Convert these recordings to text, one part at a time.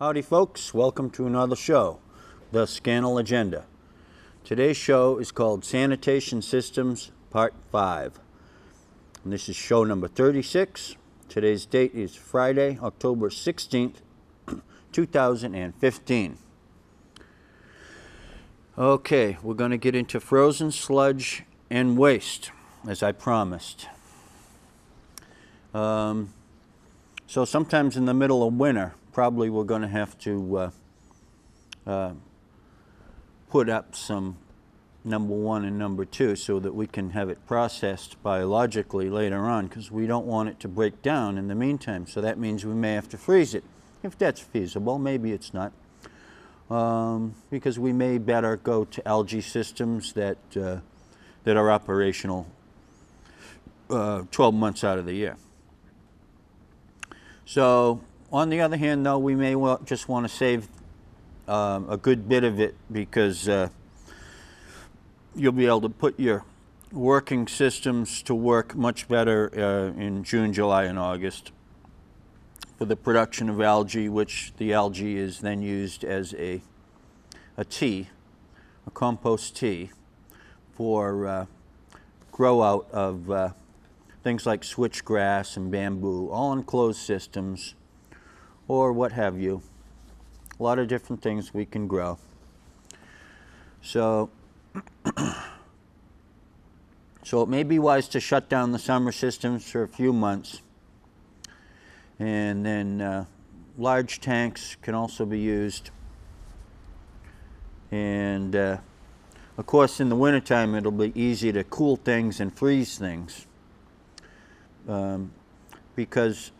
Howdy folks, welcome to another show, the Scannell Agenda. Today's show is called Sanitation Systems Part 5. And this is show number 36. Today's date is Friday, October 16th, 2015. Okay, we're going to get into frozen sludge and waste, as I promised. So sometimes in the middle of winter, probably we're going to have to put up some number 1 and number 2 so that we can have it processed biologically later on, because we don't want it to break down in the meantime. So that means we may have to freeze it, if that's feasible. Maybe it's not, because we may better go to algae systems that are operational 12 months out of the year. So on the other hand, though, we may just want to save a good bit of it, because you'll be able to put your working systems to work much better in June, July, and August for the production of algae, which the algae is then used as a tea, a compost tea, for grow out of things like switchgrass and bamboo, all enclosed systems, or what have you. A lot of different things we can grow. So it may be wise to shut down the summer systems for a few months, and then large tanks can also be used. And of course, in the wintertime, it'll be easy to cool things and freeze things, because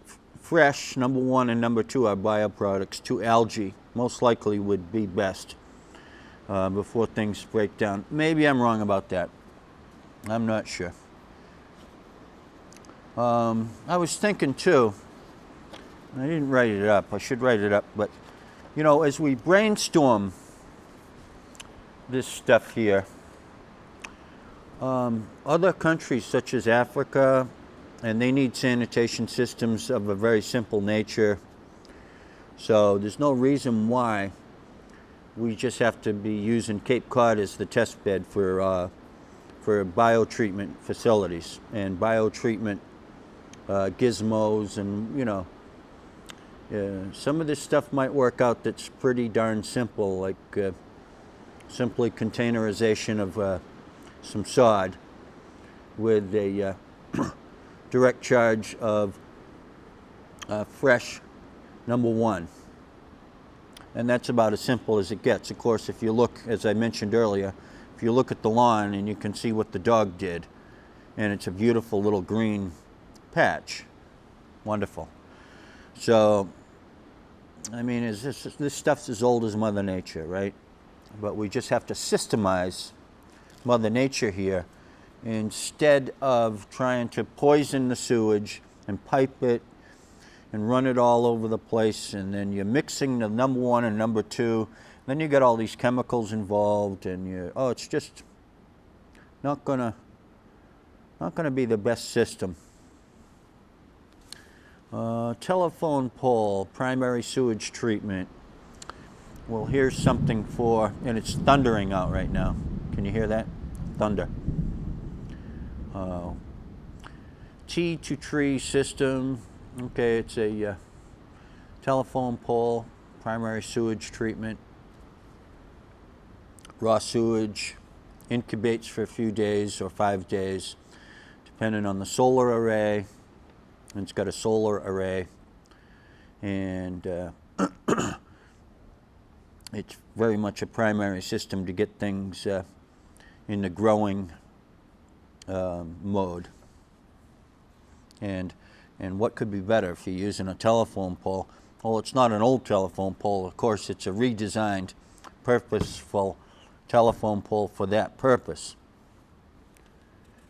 fresh, number 1 and number 2 are bioproducts to algae. Most likely would be best before things break down. Maybe I'm wrong about that. I'm not sure. I was thinking too, I didn't write it up, I should write it up, but you know, as we brainstorm this stuff here, other countries such as Africa, and they need sanitation systems of a very simple nature. So there's no reason why we just have to be using Cape Cod as the test bed for biotreatment facilities and biotreatment gizmos, and you know, some of this stuff might work out that's pretty darn simple, like simply containerization of some sod with a direct charge of fresh number 1. And that's about as simple as it gets. Of course, if you look, as I mentioned earlier, if you look at the lawn and you can see what the dog did, and it's a beautiful little green patch. Wonderful. So, I mean, this stuff's as old as Mother Nature, right? But we just have to systemize Mother Nature here, instead of trying to poison the sewage and pipe it and run it all over the place, and then you're mixing the number 1 and number 2, then you get all these chemicals involved, and it's just not gonna be the best system. Telephone pole, primary sewage treatment. Well, here's something for, and it's thundering out right now. Can you hear that? Thunder. Tee to tree system. Okay, it's a telephone pole, primary sewage treatment. Raw sewage incubates for a few days or 5 days, depending on the solar array. And it's got a solar array, and it's very much a primary system to get things in the growing mode. And what could be better if you're using a telephone pole? Well, it's not an old telephone pole. Of course, it's a redesigned, purposeful telephone pole for that purpose.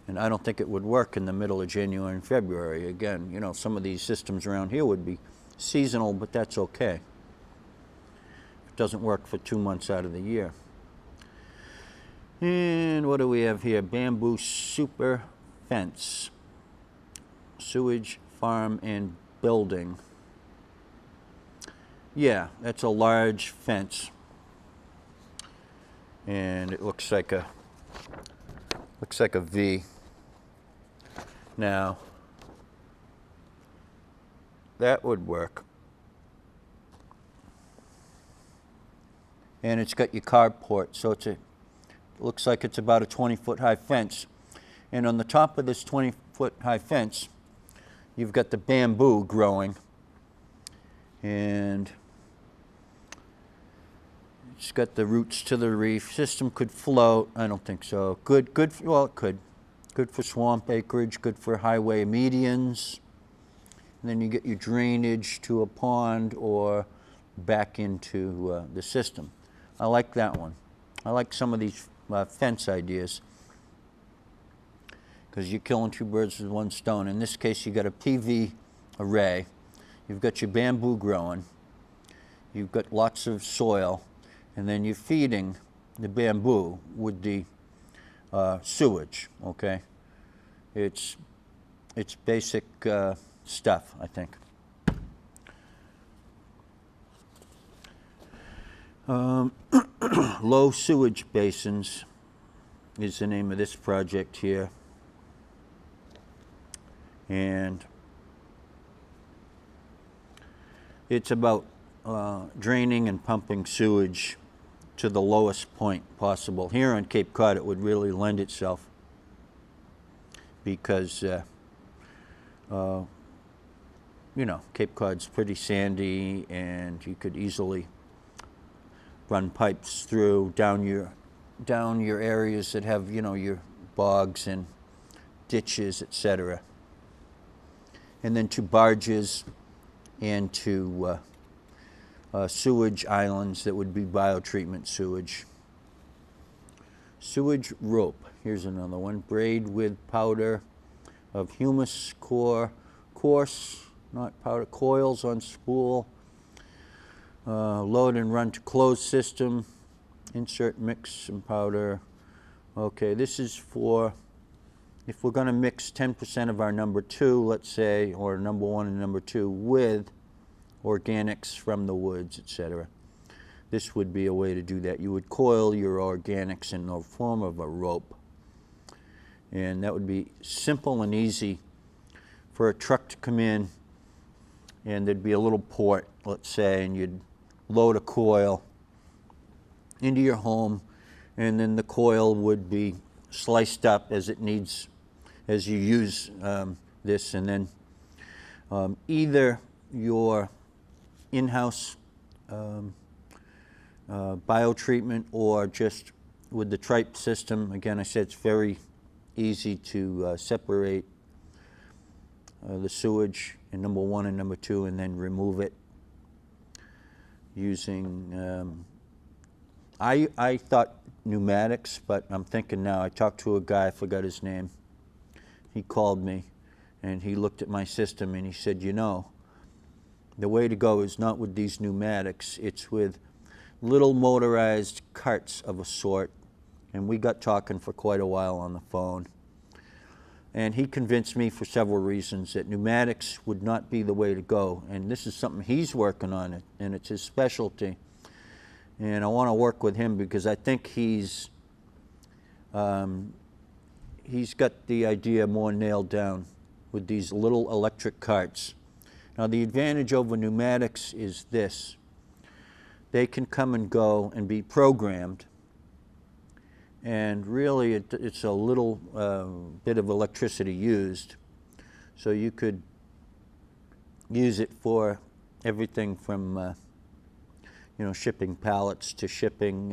And I don't think it would work in the middle of January and February. Again, you know, some of these systems around here would be seasonal, but that's okay. It doesn't work for 2 months out of the year. And what do we have here? Bamboo super fence. Sewage, farm, and building. Yeah, that's a large fence. And it looks like a V. Now, that would work. And it's got your carport, so it looks like it's about a 20-foot high fence. And on the top of this 20-foot high fence, you've got the bamboo growing. And it's got the roots to the reef. System could float. I don't think so. Good, well, it could. Good for swamp acreage, good for highway medians. And then you get your drainage to a pond or back into the system. I like that one. I like some of these fence ideas because you're killing two birds with one stone. In this case, you got a PV array. You've got your bamboo growing. You've got lots of soil. And then you're feeding the bamboo with the sewage, okay? It's basic stuff, I think. Low sewage basins is the name of this project here. And it's about draining and pumping sewage to the lowest point possible. Here on Cape Cod, it would really lend itself because, you know, Cape Cod's pretty sandy and you could easily run pipes through down your areas that have, you know, your bogs and ditches, etc. And then to barges and to sewage islands that would be biotreatment sewage. Sewage rope, here's another one. Braid with powder of humus coarse, not powder, coils on spool. Load and run to closed system. Insert mix and powder. Okay, this is for if we're going to mix 10% of our number 2, let's say, or number 1 and number 2 with organics from the woods, etc. This would be a way to do that. You would coil your organics in the form of a rope. And that would be simple and easy for a truck to come in, and there'd be a little port, let's say, and you'd load a coil into your home, and then the coil would be sliced up as it needs, as you use this, and then either your in-house biotreatment or just with the tripe system. Again, I said it's very easy to separate the sewage in number 1 and number 2 and then remove it using, I thought pneumatics, but I'm thinking now, I talked to a guy, I forgot his name. He called me and he looked at my system and he said, you know, the way to go is not with these pneumatics, it's with little motorized carts of a sort. And we got talking for quite a while on the phone. And he convinced me for several reasons that pneumatics would not be the way to go. And this is something he's working on, and it's his specialty. And I want to work with him because I think he's got the idea more nailed down with these little electric carts. Now the advantage over pneumatics is this. They can come and go and be programmed. And really it's a little bit of electricity used. So you could use it for everything from you know, shipping pallets to shipping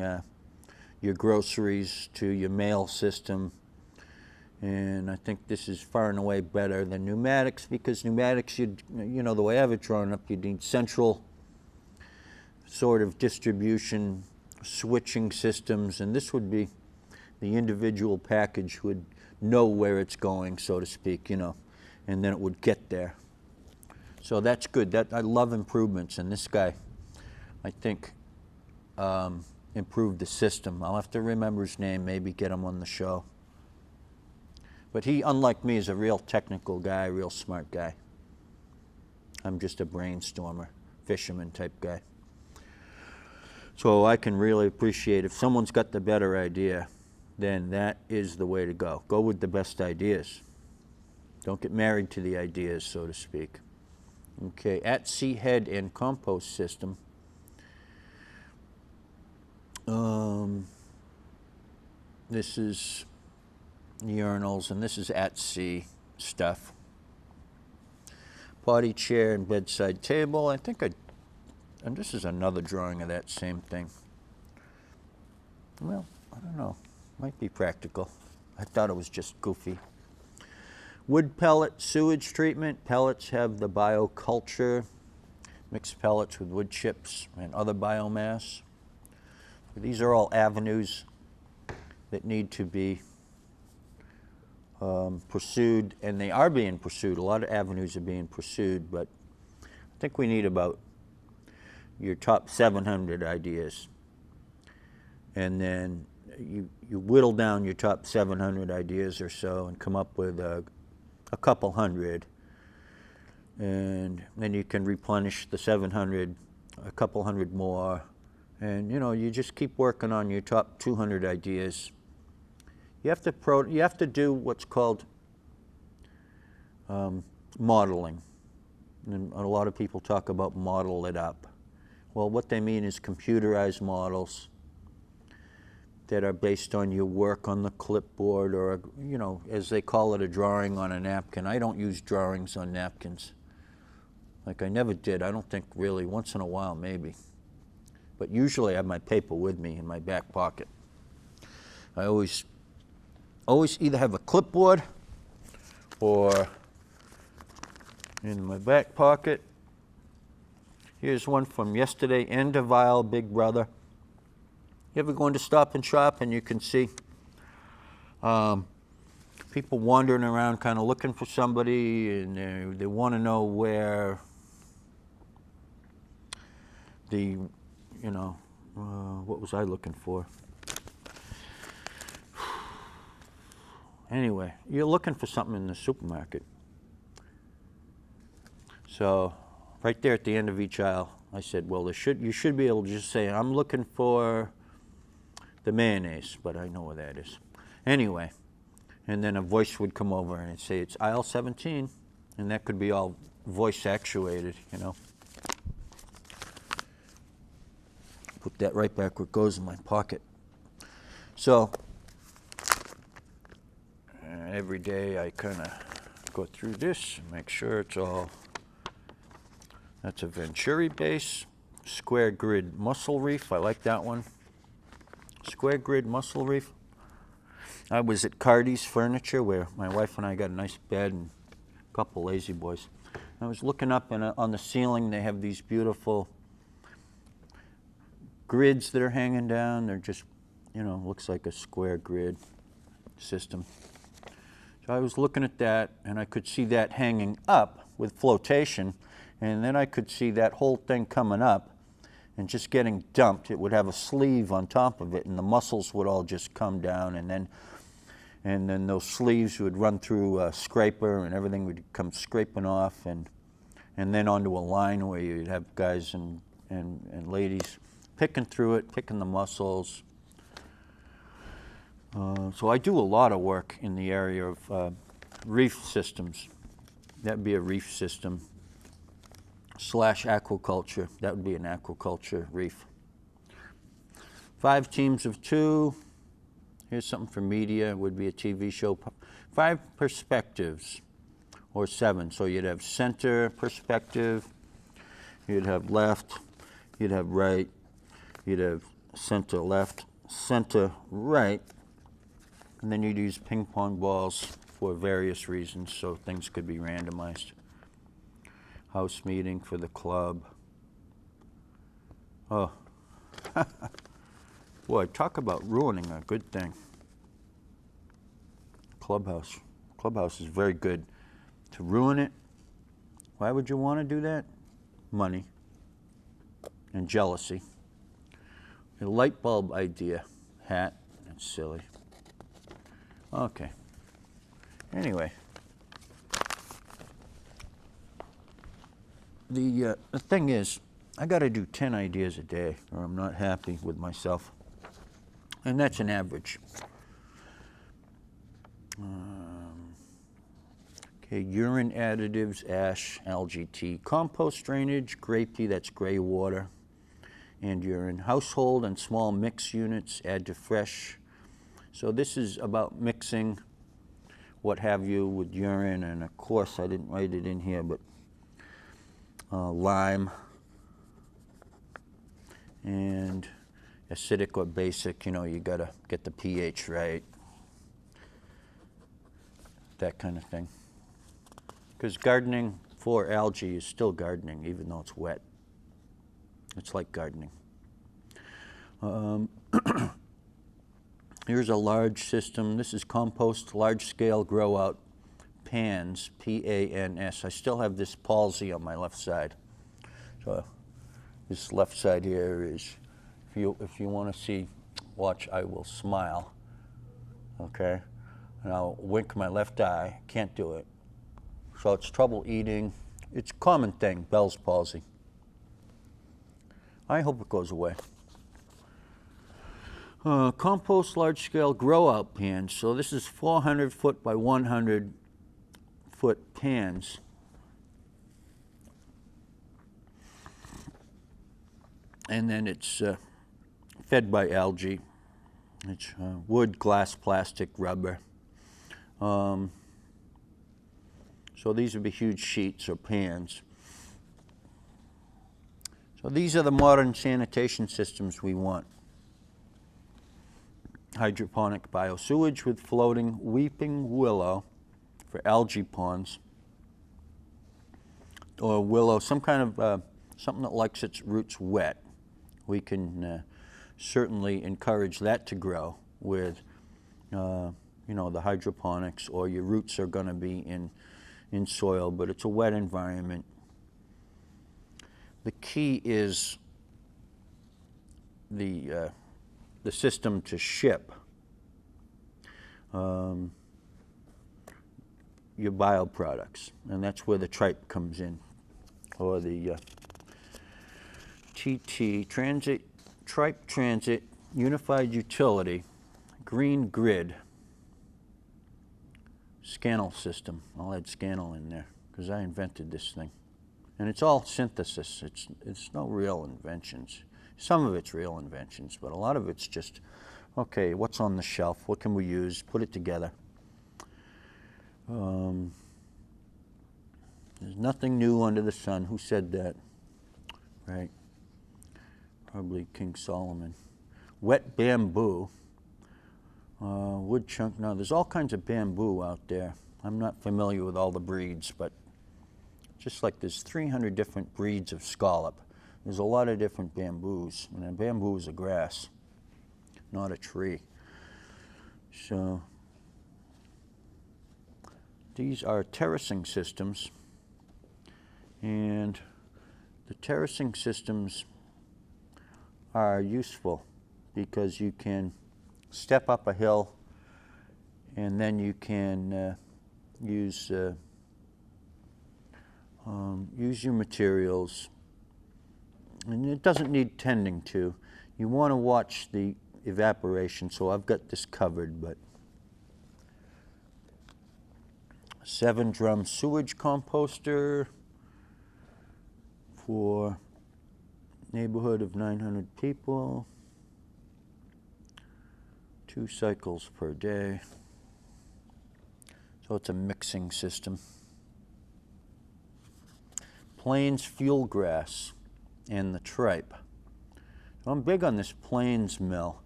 your groceries to your mail system. And I think this is far and away better than pneumatics, because pneumatics, you know, the way I have it drawn up, you need central sort of distribution switching systems, and this would be the individual package would know where it's going, so to speak, you know, and then it would get there. So that's good. I love improvements, and this guy, I think, improved the system. I'll have to remember his name, maybe get him on the show. But he, unlike me, is a real technical guy, real smart guy. I'm just a brainstormer, fisherman type guy. So I can really appreciate if someone's got the better idea, then that is the way to go. Go with the best ideas. Don't get married to the ideas, so to speak. Okay, at-sea head and compost system. This is urinals, and this is at-sea stuff. Potty chair and bedside table. I think and this is another drawing of that same thing. Well, I don't know. Might be practical. I thought it was just goofy. Wood pellet sewage treatment. Pellets have the bioculture. Mixed pellets with wood chips and other biomass. These are all avenues that need to be pursued, and they are being pursued. A lot of avenues are being pursued, but I think we need about your top 700 ideas. And then you whittle down your top 700 ideas or so and come up with a couple hundred. And then you can replenish the 700, a couple hundred more. And you just keep working on your top 200 ideas. You have to do what's called modeling. And a lot of people talk about model it up. Well, what they mean is computerized models that are based on your work on the clipboard, or, as they call it, a drawing on a napkin. I don't use drawings on napkins. Like I never did. I don't think really. Once in a while, maybe. But usually I have my paper with me in my back pocket. I always either have a clipboard or in my back pocket. Here's one from yesterday, Endevile, Big Brother. You ever go into Stop and Shop and you can see people wandering around kind of looking for somebody, and they want to know where what was I looking for? Anyway, you're looking for something in the supermarket. So right there at the end of each aisle, I said, well, you should be able to just say, I'm looking for the mayonnaise, but I know where that is. Anyway, and then a voice would come over and say, it's aisle 17, and that could be all voice actuated, Put that right back where it goes in my pocket. So every day I kind of go through this and make sure it's all. That's a Venturi base, square grid muscle reef. I like that one. Square grid muscle reef. I was at Cardi's Furniture, where my wife and I got a nice bed and a couple lazy boys. I was looking up, and on the ceiling they have these beautiful grids that are hanging down. They're just, looks like a square grid system. So I was looking at that, and I could see that hanging up with flotation, and then I could see that whole thing coming up and just getting dumped. It would have a sleeve on top of it, and the muscles would all just come down, and then those sleeves would run through a scraper, and everything would come scraping off, and then onto a line where you'd have guys and ladies picking through it, picking the muscles. So I do a lot of work in the area of reef systems. That would be a reef system / aquaculture. That would be an aquaculture reef. 5 teams of 2. Here's something for media. It would be a TV show. 5 perspectives, or 7. So you'd have center perspective, you'd have left, you'd have right, you'd have center left, center right, and then you'd use ping pong balls for various reasons, so things could be randomized. House meeting for the club. Oh, boy, talk about ruining a good thing. Clubhouse. Clubhouse is very good. To ruin it, why would you want to do that? Money and jealousy. A light bulb idea. Hat. That's silly. Okay. Anyway. The thing is, I got to do 10 ideas a day or I'm not happy with myself. And that's an average. Okay, urine additives, ash, algae tea, compost drainage, grape tea, that's gray water, and urine. Household and small mix units, add to fresh. So this is about mixing what have you with urine, and of course I didn't write it in here, but lime and acidic or basic, you know, you gotta get the pH right, that kind of thing. Because gardening for algae is still gardening, even though it's wet. It's like gardening. Here's a large system. This is compost, large-scale grow-out pans, P-A-N-S. I still have this palsy on my left side. So this left side here is, if you want to see, watch, I will smile, okay? And I'll wink my left eye, can't do it. So it's trouble eating. It's a common thing, Bell's palsy. I hope it goes away. Compost large-scale grow-out pans. So this is 400 foot by 100 foot pans. And then it's fed by algae. It's wood, glass, plastic, rubber. So these would be huge sheets or pans. So these are the modern sanitation systems we want. Hydroponic biosewage with floating weeping willow for algae ponds, or willow, some kind of something that likes its roots wet. We can certainly encourage that to grow with, you know, the hydroponics, or your roots are going to be in soil, but it's a wet environment. The key is the system to ship your bioproducts, and that's where the tripe comes in, or the TT, Tripe Transit Unified Utility Green Grid Scannell system. I'll add Scannell in there because I invented this thing. And it's all synthesis. It's no real inventions. Some of it's real inventions, but a lot of it's just, okay, what's on the shelf? What can we use? Put it together. There's nothing new under the sun. Who said that? Right? Probably King Solomon. Wet bamboo. Wood chunk. No, there's all kinds of bamboo out there. I'm not familiar with all the breeds, but just like there's 300 different breeds of scallop, there's a lot of different bamboos. And a bamboo is a grass, not a tree. So these are terracing systems. And the terracing systems are useful because you can step up a hill and then you can use your materials, and it doesn't need tending to. You want to watch the evaporation, so I've got this covered, but 7-drum sewage composter for neighborhood of 900 people, 2 cycles per day. So it's a mixing system. Plains fuel grass and the tripe. So I'm big on this plains mill.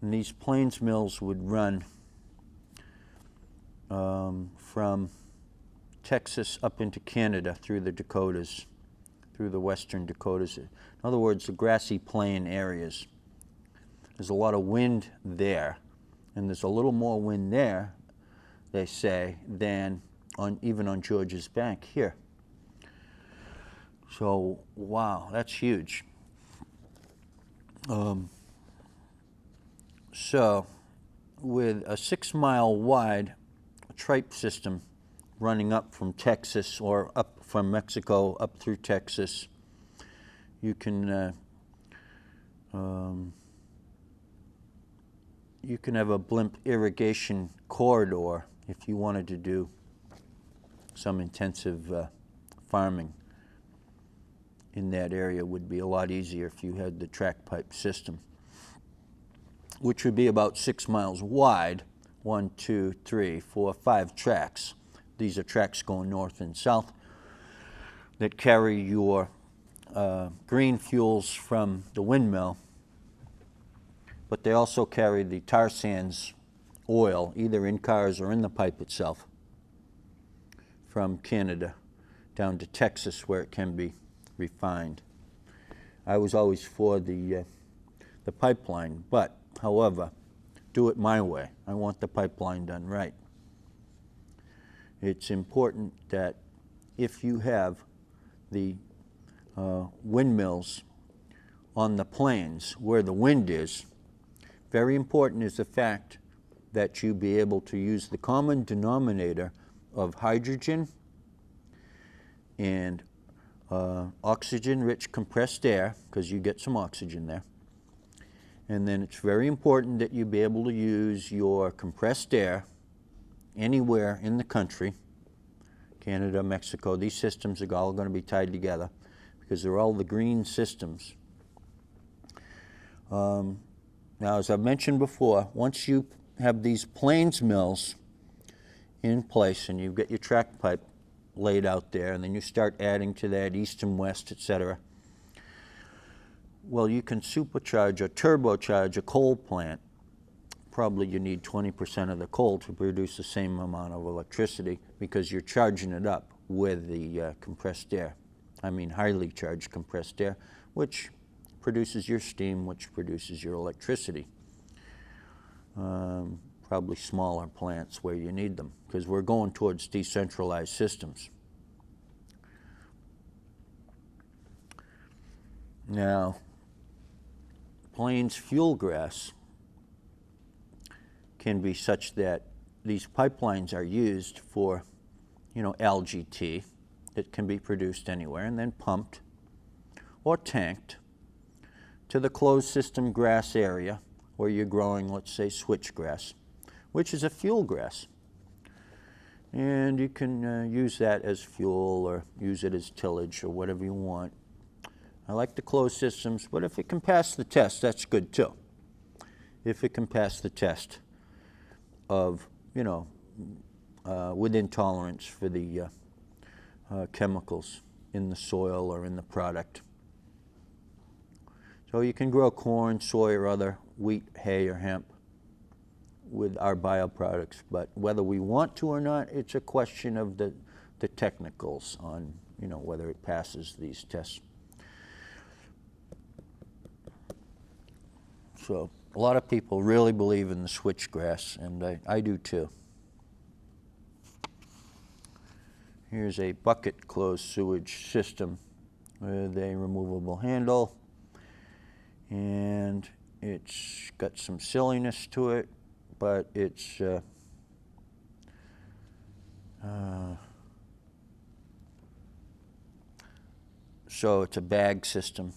And these plains mills would run from Texas up into Canada through the Dakotas, through the western Dakotas. In other words, the grassy plain areas. There's a lot of wind there, and there's a little more wind there, they say, than even on George's Bank here. So, wow, that's huge. So, with a 6-mile wide tripe system running up from Texas, or up from Mexico up through Texas, You can have a blimp irrigation corridor if you wanted to do some intensive farming in that area. Would be a lot easier if you had the track pipe system, which would be about 6 miles wide, 1, 2, 3, 4, 5 tracks. These are tracks going north and south that carry your green fuels from the windmill, but they also carry the tar sands oil, either in cars or in the pipe itself, from Canada down to Texas, where it can be refined. I was always for the pipeline, but however, do it my way. I want the pipeline done right. It's important that if you have the windmills on the plains where the wind is, very important is the fact that you be able to use the common denominator of hydrogen and oxygen-rich compressed air, because you get some oxygen there. And then it's very important that you be able to use your compressed air anywhere in the country, Canada, Mexico. These systems are all going to be tied together because they're all the green systems. Now, as I've mentioned before, once you have these plains mills in place and you've got your track pipe laid out there, and then you start adding to that east and west, etc., well, you can supercharge or turbocharge a coal plant. Probably you need 20% of the coal to produce the same amount of electricity because you're charging it up with the compressed air. I mean highly charged compressed air, which produces your steam, which produces your electricity. Probably smaller plants where you need them, because we're going towards decentralized systems. Now, plains fuel grass can be such that these pipelines are used for, algae tea that can be produced anywhere and then pumped or tanked to the closed system grass area where you're growing, let's say, switchgrass, which is a fuel grass. And you can use that as fuel or use it as tillage or whatever you want. I like the closed systems, but if it can pass the test, that's good too. If it can pass the test of, with intolerance for the chemicals in the soil or in the product. So you can grow corn, soy, or other wheat, hay, or hemp with our bioproducts, but whether we want to or not, it's a question of the technicals on, whether it passes these tests. So a lot of people really believe in the switchgrass, and I do too. Here's a bucket closed sewage system with a removable handle, and it's got some silliness to it, but it's so it's a bag system.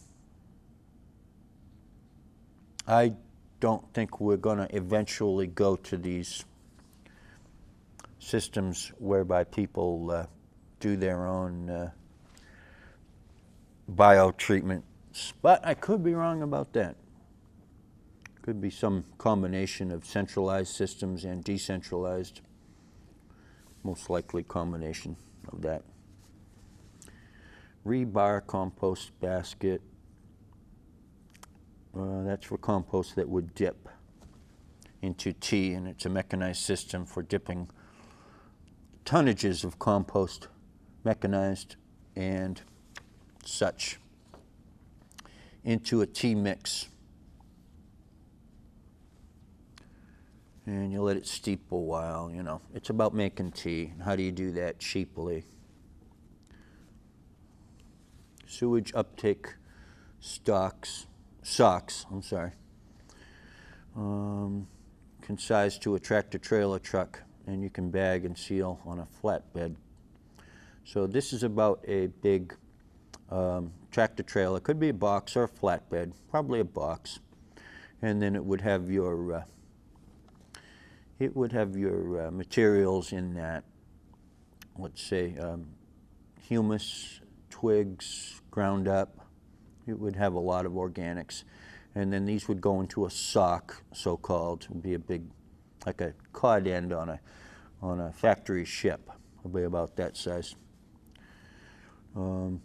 I don't think we're going to eventually go to these systems whereby people do their own biotreatments, but I could be wrong about that. Could be some combination of centralized systems and decentralized, most likely combination of that. Rebar compost basket. That's for compost that would dip into tea, and it's a mechanized system for dipping tonnages of compost, mechanized and such, into a tea mix. And you let it steep a while, It's about making tea. How do you do that cheaply? Sewage uptake socks, can size to a tractor-trailer truck, and you can bag and seal on a flatbed. So this is about a big tractor trailer. It could be a box or a flatbed, probably a box. And then it would have your materials in that, let's say, humus, twigs, ground up. It would have a lot of organics. And then these would go into a sock, so-called. It would be a big, like a cod end on a factory ship. It'll be about that size. And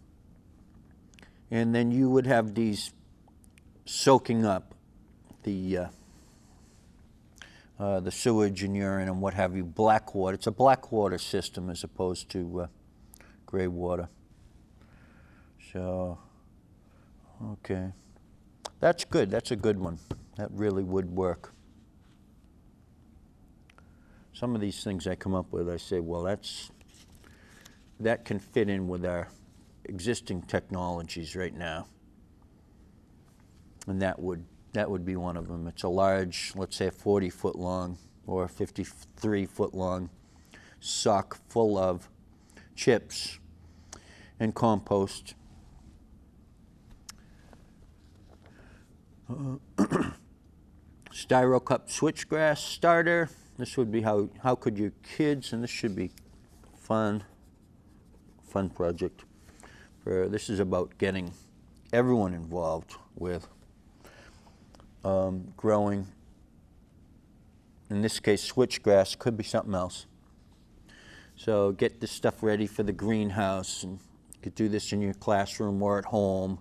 then you would have these soaking up the sewage and urine and what have you, black water. It's a black water system as opposed to gray water. So, okay. That's good. That's a good one. That really would work. Some of these things I come up with, I say, well, that can fit in with our existing technologies right now. And that would be one of them. It's a large, let's say a 40-foot long or a 53-foot long sock full of chips and compost. Styro cup switchgrass starter. This would be how could your kids, and this should be fun project. This is about getting everyone involved with growing, in this case switchgrass, could be something else. So get this stuff ready for the greenhouse, and you could do this in your classroom or at home.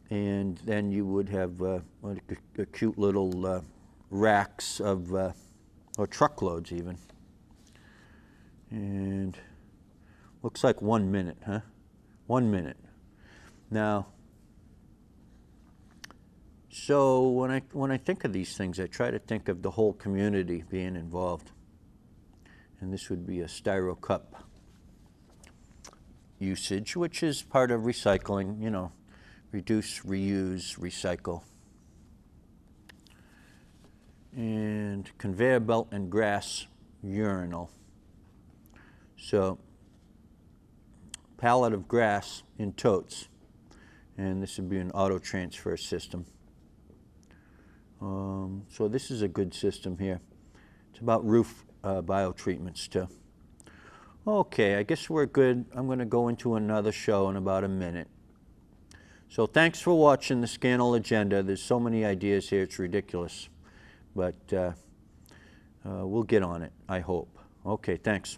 And then you would have a cute little racks of, or truckloads even. And looks like 1 minute, huh? 1 minute. Now, so when I think of these things, I try to think of the whole community being involved. And this would be a styro cup usage, which is part of recycling, you know. Reduce, reuse, recycle. And conveyor belt and grass urinal. So, pallet of grass in totes. And this would be an auto transfer system. So this is a good system here. It's about roof biotreatments too. Okay, I guess we're good. I'm going to go into another show in about a minute. So thanks for watching the Scannell Agenda. There's so many ideas here, it's ridiculous. But we'll get on it, I hope. Okay, thanks.